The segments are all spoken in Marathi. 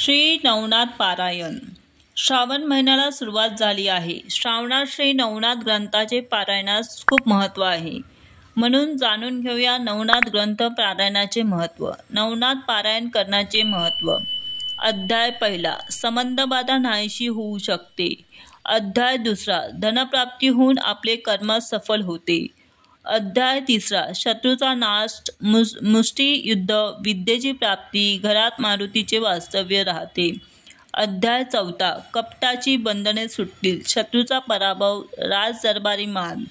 श्री नवनाथ पारायण. श्रावण महिन्याला सुरुवात झाली आहे. श्रावणात श्री नवनाथ ग्रंथाचे पारायणास खूप महत्त्व आहे. म्हणून जाणून घेऊया नवनाथ ग्रंथ पारायणाचे महत्त्व. नवनाथ पारायण करण्याचे महत्त्व. अध्याय पहिला. संबंधबाधा नाहीशी होऊ शकते. अध्याय दुसरा. धनप्राप्ती होऊन आपले कर्म सफल होते. अध्याय तिसरा. शत्रूचा नाश, मुष्टियुद्ध, विद्येची प्राप्ती, घरात मारुतीचे वास्तव्य राहते. अध्याय चौथा. कपटाची बंधने सुटतील, शत्रूचा पराभव, राजदरबारी मान.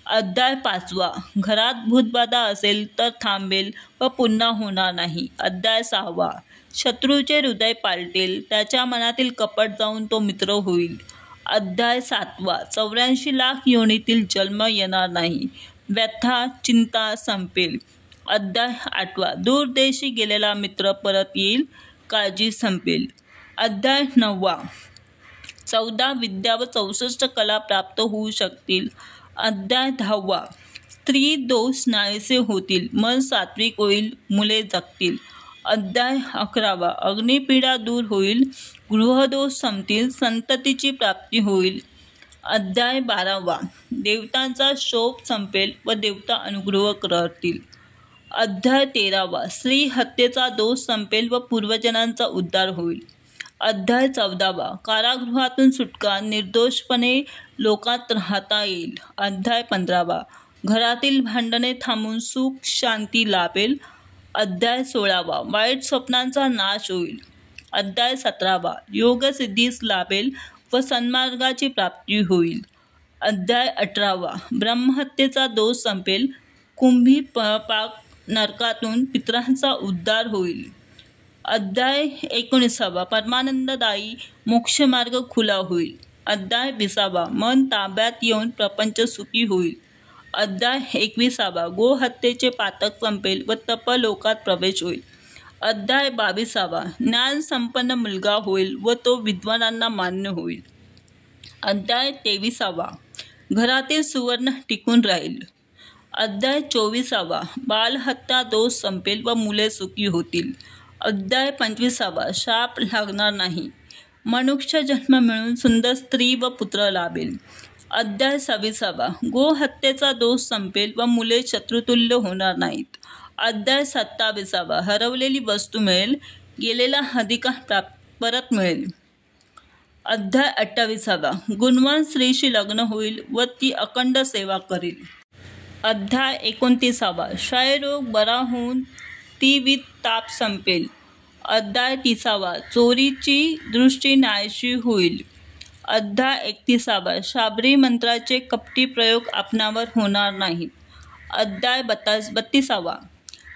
अध्याय पाचवा. घरात भूतबाधा असेल तर थांबेल व पुन्हा होणार नाही. अध्याय सहावा. शत्रूचे हृदय पालटेल, त्याच्या मनातील कपट जाऊन तो मित्र होईल. अध्याय सातवा. 84 लाख योनीतील जन्म येणार नाही, व्यथा चिंता संपेल. अध्याय आठवा. दूरदेशी गेलेला मित्र परत येईल, काळजी संपेल. अध्याय नववा. 14 विद्या व 64 कला प्राप्त होऊ शकतील. अध्याय 10वा. स्त्री दोष नाहीसे होतील, मन सात्विक होईल, मुले जगतील. अध्याय 11वा. अग्निपीडा दूर होईल, गृहदोष संपतील, संततीची प्राप्ती होईल. अध्याय 12वा. देवतांचा शोभ संपेल व देवता अनुग्रह करतील. अध्याय 13वा. स्त्री हत्येचा दोष संपेल व पूर्वजनांचा उद्धार होईल. अध्याय 14वा. कारागृहातून सुटका, निर्दोषपणे लोकात राहता येईल. अध्याय 15वा. घरातील भांडणे थांबून सुख शांती लाभेल. अध्याय 16वा. वाईट स्वप्नांचा नाश होईल. अध्याय 17वा. योगसिद्धीस लाभेल व सन्मार्गाची प्राप्ती होईल. अध्याय 18वा. ब्रह्महत्येचा दोष संपेल, कुंभी पाक नरकातून पितरांचा उद्धार होईल. अध्याय 19वा. परमानंददायी मोक्षमार्ग खुला होईल. अध्याय 20वा. मन ताब्यात येऊन प्रपंच सुखी होईल. अध्याय 21वा. गोहत्येचे पातक संपेल व तपलोकात प्रवेश होईल. अध्याय 22वा. ज्ञान संपन्न मुलगा होईल व तो विद्वानांना मान्य होईल. अध्याय 23वा. घरातील सुवर्ण टिकून राहील. अध्याय 24वा. बालहत्या दोष संपेल व मुले सुखी होतील. अध्याय 25वा. शाप लागणार नाही, मनुष्य जन्म मिळून सुंदर स्त्री व पुत्र लाभेल. अध्याय 26वा. गोहत्येचा दोष संपेल व मुले शत्रुतुल्य होणार नाहीत. अध्याय 27वा. हरवलेली वस्तू मिळेल, गेलेला अधिकार परत मिळेल. अध्याय 28वा. गुणवान स्त्रीशी लग्न होईल व ती अखंड सेवा करील. अध्याय 29वा. क्षयरोग बरा होऊन तीव्र ताप संपेल. अध्याय 30वा. चोरीची दृष्टी नाहीशी होईल. अध्याय 31वा. शाबरी मंत्राचे कपटी प्रयोग आपणावर होणार नाहीत. अध्याय 32वा.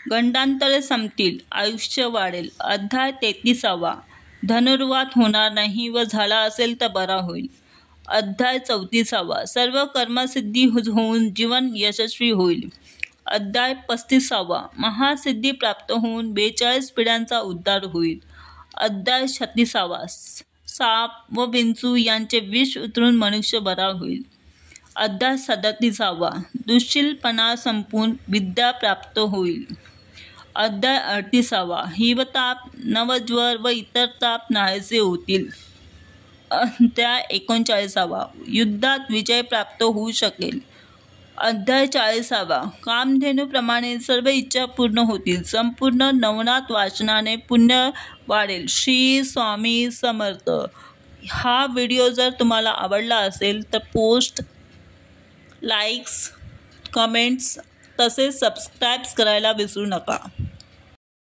गंडांतरे संपतील, आयुष्य वाढेल. अध्याय 33वा. धनुर्वात होणार नाही व झाला असेल तर बरा होईल. अध्याय 34वा. सर्व कर्मसिद्धी होऊन जीवन यशस्वी होईल. अध्याय 35वा. महासिद्धी प्राप्त होऊन 42 पिढ्यांचा उद्धार होईल. अध्याय 36वा. साप व विंचू यांचे विष उतरून मनुष्य बरा होईल. अध्याय 37वा. दुश्शीलपणा संपून विद्या प्राप्त होईल. अध्याय 38वा. हिवताप, नवज्वर व इतर ताप नाहीसे होतील. अध्याय 39वा. युद्धात विजय प्राप्त होऊ शकेल. अध्याय 40वा. कामधेनूप्रमाणे सर्व इच्छा पूर्ण होतील. संपूर्ण नवनाथ वाचनाने पुण्य वाढेल. श्री स्वामी समर्थ. हा व्हिडिओ जर तुम्हाला आवडला असेल तर पोस्ट, लाईक्स, कमेंट्स तसेच सबस्क्राईब करायला विसरू नका.